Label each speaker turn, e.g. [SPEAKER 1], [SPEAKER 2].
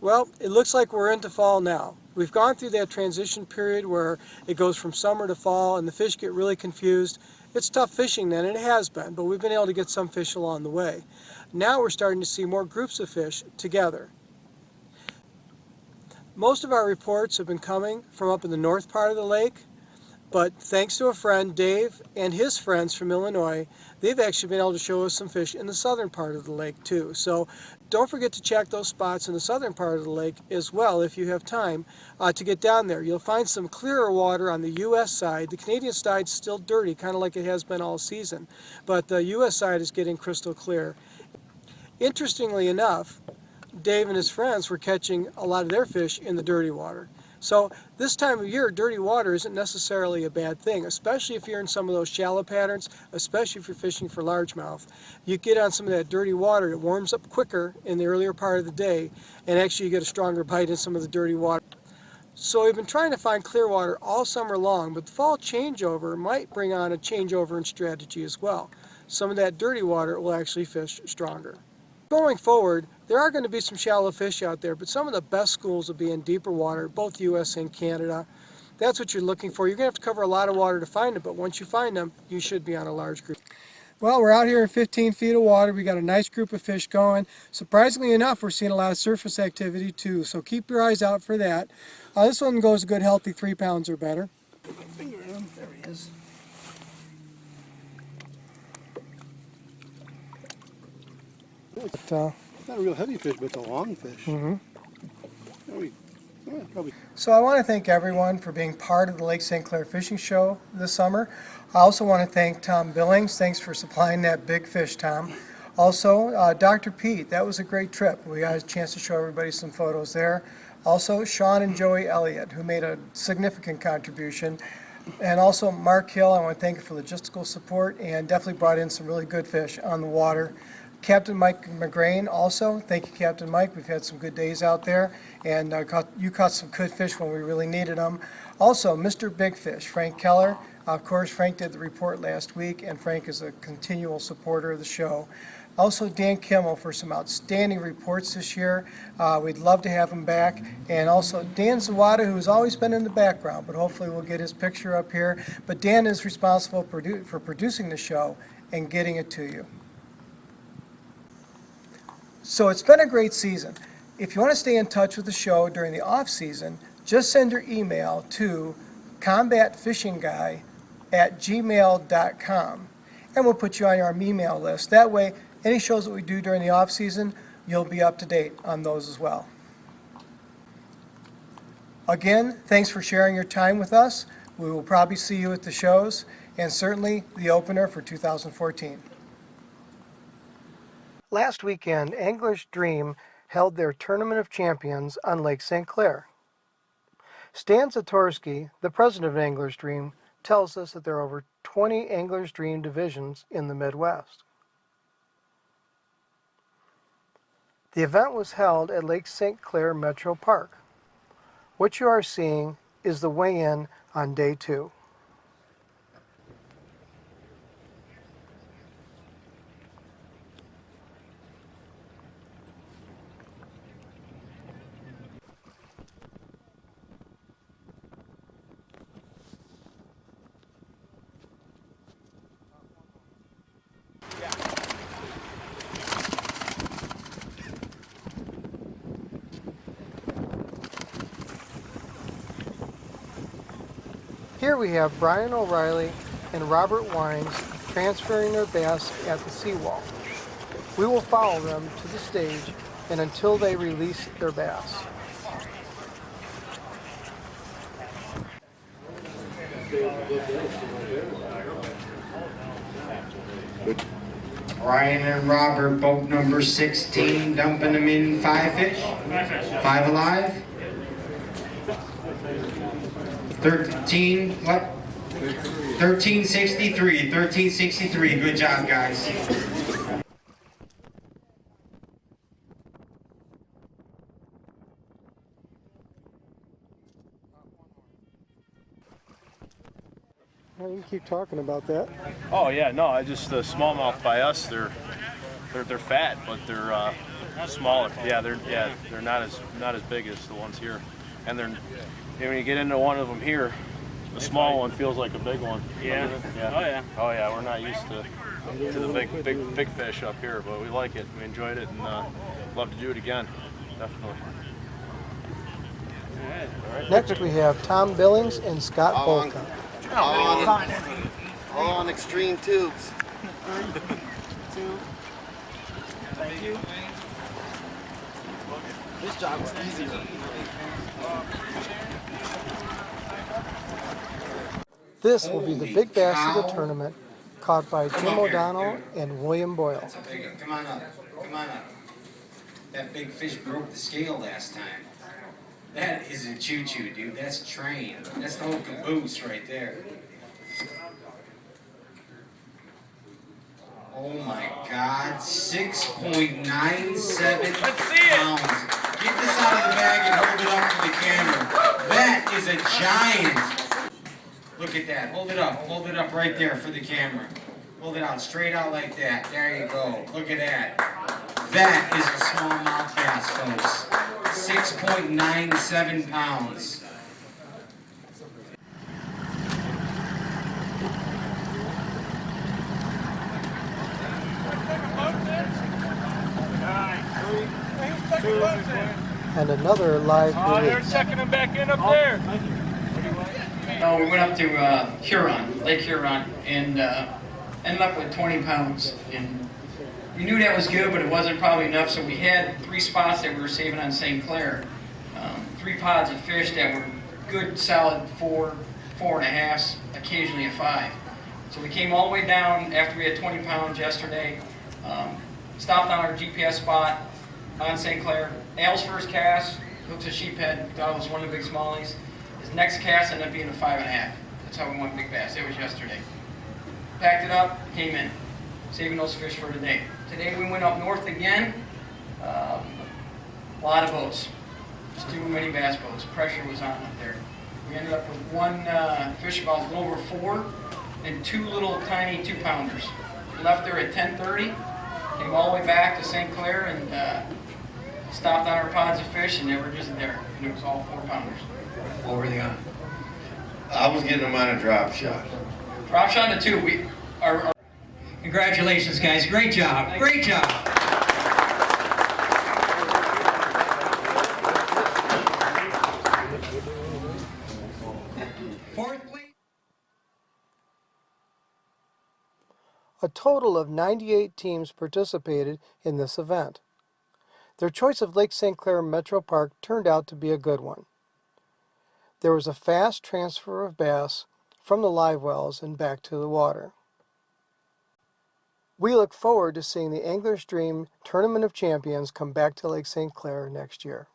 [SPEAKER 1] Well, it looks like we're into fall now. We've gone through that transition period where it goes from summer to fall and the fish get really confused. It's tough fishing then, and it has been, but we've been able to get some fish along the way. Now we're starting to see more groups of fish together. Most of our reports have been coming from up in the north part of the lake, but thanks to a friend, Dave, and his friends from Illinois, they've actually been able to show us some fish in the southern part of the lake too. So don't forget to check those spots in the southern part of the lake as well if you have time to get down there. You'll find some clearer water on the U.S. side. The Canadian side's still dirty, kind of like it has been all season, but the U.S. side is getting crystal clear. Interestingly enough, Dave and his friends were catching a lot of their fish in the dirty water. So this time of year, dirty water isn't necessarily a bad thing, especially if you're in some of those shallow patterns, especially if you're fishing for largemouth. You get on some of that dirty water, it warms up quicker in the earlier part of the day, and actually you get a stronger bite in some of the dirty water. So we've been trying to find clear water all summer long, but the fall changeover might bring on a changeover in strategy as well. Some of that dirty water will actually fish stronger. Going forward, there are going to be some shallow fish out there, but some of the best schools will be in deeper water, both U.S. and Canada. That's what you're looking for. You're going to have to cover a lot of water to find them, but once you find them, you should be on a large group. Well, we're out here in 15 feet of water. We got a nice group of fish going. Surprisingly enough, we're seeing a lot of surface activity too, so keep your eyes out for that. This one goes a good healthy 3 pounds or better.
[SPEAKER 2] Finger in him. There he is. It's not a real heavy fish, but it's a long fish. Probably.
[SPEAKER 1] So I want to thank everyone for being part of the Lake St. Clair Fishing Show this summer. I also want to thank Tom Billings. Thanks for supplying that big fish, Tom. Also, Dr. Pete, that was a great trip. We got a chance to show everybody some photos there. Also, Sean and Joey Elliott, who made a significant contribution. And also Mark Hill, I want to thank you for logistical support and definitely brought in some really good fish on the water. Captain Mike McGrain also, thank you Captain Mike, we've had some good days out there, and you caught some good fish when we really needed them. Also, Mr. Big Fish, Frank Keller, of course Frank did the report last week, and Frank is a continual supporter of the show. Also Dan Kimmel for some outstanding reports this year. We'd love to have him back. And also Dan Zawada, who's always been in the background, but hopefully we'll get his picture up here. But Dan is responsible for producing the show and getting it to you. So it's been a great season. If you want to stay in touch with the show during the off season, just send your email to combatfishingguy@gmail.com and we'll put you on our email list. That way, any shows that we do during the off season, you'll be up to date on those as well. Again, thanks for sharing your time with us. We will probably see you at the shows and certainly the opener for 2014. Last weekend, Anglers Dream held their Tournament of Champions on Lake St. Clair. Stan Zatorsky, the president of Anglers Dream, tells us that there are over 20 Anglers Dream divisions in the Midwest. The event was held at Lake St. Clair Metro Park. What you are seeing is the weigh-in on day 2. Here we have Brian O'Reilly and Robert Wines transferring their bass at the seawall. We will follow them to the stage and until they release their bass.
[SPEAKER 3] Brian and Robert, boat number 16, dumping them in 5 fish? 5 alive? 13, what? 1363, 1363, good job guys.
[SPEAKER 1] Well, you can keep talking about that.
[SPEAKER 4] Oh yeah, no, I just the smallmouth by us, they're fat, but they're Smaller. Yeah, they're not as big as the ones here, and when you get into one of them here, the small one feels like a big one.
[SPEAKER 5] Yeah.
[SPEAKER 4] Yeah. Oh yeah. We're not used to the big fish up here, but we like it. We enjoyed it, and love to do it again. Definitely.
[SPEAKER 1] Next we have Tom Billings and Scott Bolka.
[SPEAKER 2] All on extreme tubes.
[SPEAKER 5] 3, 2. Thank you. This job is easier.
[SPEAKER 1] This will be the big bass of the
[SPEAKER 3] cow.
[SPEAKER 1] tournament, caught by
[SPEAKER 3] Come
[SPEAKER 1] Jim
[SPEAKER 3] up here,
[SPEAKER 1] O'Donnell and William Boyle.
[SPEAKER 3] That's a big one. Come on up. Come on up. That big fish broke the scale last time. That is a choo-choo, dude. That's a train. That's the whole caboose right there. Oh my God, 6.97 pounds. Get this out of the bag and hold it up to the camera. That is a giant. Look at that. Hold it up. Hold it up right there for the camera. Hold it out, straight out like that. There you go. Look at that. That is a smallmouth bass, folks. 6.97 pounds.
[SPEAKER 1] And another live
[SPEAKER 5] They're
[SPEAKER 1] release.
[SPEAKER 5] checking them back in up there.
[SPEAKER 6] We went up to Huron, Lake Huron, and ended up with 20 pounds. And we knew that was good, but it wasn't probably enough, so we had 3 spots that we were saving on St. Clair. 3 pods of fish that were good, solid 4, 4.5s, occasionally a 5. So we came all the way down after we had 20 pounds yesterday, stopped on our GPS spot on St. Clair. Al's first cast, hooked a sheephead, thought it was one of the big smallies. His next cast ended up being a 5.5. That's how we went big bass. It was yesterday. Packed it up, came in, saving those fish for today. Today we went up north again. A lot of boats, just too many bass boats. Pressure was on up there. We ended up with 1 fish about a little over 4 and 2 little tiny 2-pounders. We left there at 10:30, came all the way back to St. Clair and stopped on our pods of fish, and they were just there. And it was all 4-pounders.
[SPEAKER 3] What were they on?
[SPEAKER 7] I was getting them on a drop shot.
[SPEAKER 6] Drop shot to 2. Congratulations, guys. Great job. Great job. Fourth place.
[SPEAKER 1] A total of 98 teams participated in this event. Their choice of Lake St. Clair Metro Park turned out to be a good one. There was a fast transfer of bass from the live wells and back to the water. We look forward to seeing the Angler's Dream Tournament of Champions come back to Lake St. Clair next year.